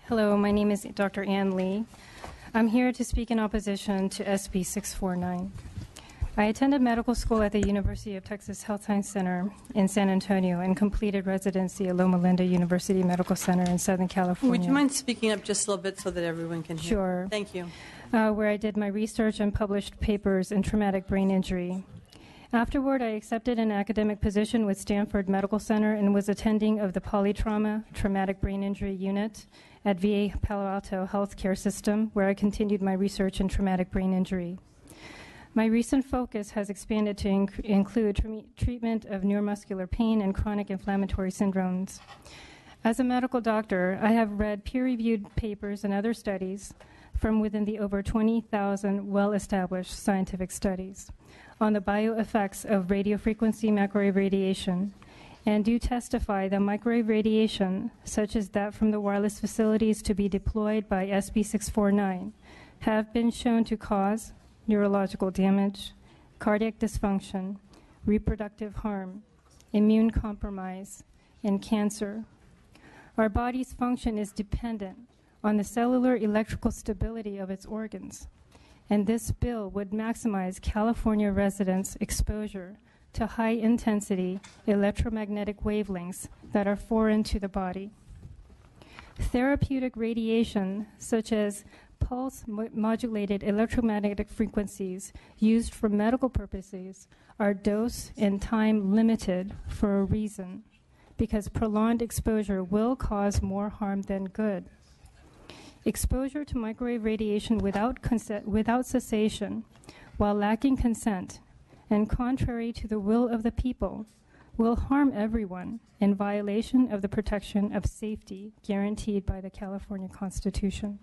Hello, my name is Dr. Ann Lee. I'm here to speak in opposition to SB 649. I attended medical school at the University of Texas Health Science Center in San Antonio and completed residency at Loma Linda University Medical Center in Southern California. Would you mind speaking up just a little bit so that everyone can hear? Sure. Thank you. Where I did my research and published papers in traumatic brain injury. Afterward, I accepted an academic position with Stanford Medical Center and was attending of the Polytrauma Traumatic Brain Injury Unit at VA Palo Alto Healthcare System, where I continued my research in traumatic brain injury. My recent focus has expanded to include treatment of neuromuscular pain and chronic inflammatory syndromes. As a medical doctor, I have read peer-reviewed papers and other studies from within the over 20,000 well-established scientific studies on the bioeffects of radiofrequency microwave radiation, and do testify that microwave radiation, such as that from the wireless facilities to be deployed by SB 649, have been shown to cause neurological damage, cardiac dysfunction, reproductive harm, immune compromise, and cancer. Our body's function is dependent on the cellular electrical stability of its organs, and this bill would maximize California residents' exposure to high-intensity electromagnetic wavelengths that are foreign to the body. Therapeutic radiation, such as pulse-modulated electromagnetic frequencies used for medical purposes, are dose and time limited for a reason, because prolonged exposure will cause more harm than good. Exposure to microwave radiation without cessation, while lacking consent, and contrary to the will of the people, will harm everyone in violation of the protection of safety guaranteed by the California Constitution.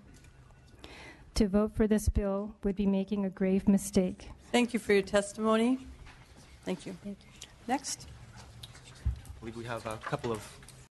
To vote for this bill would be making a grave mistake. Thank you for your testimony. Thank you. Thank you. Next. I believe we have a couple of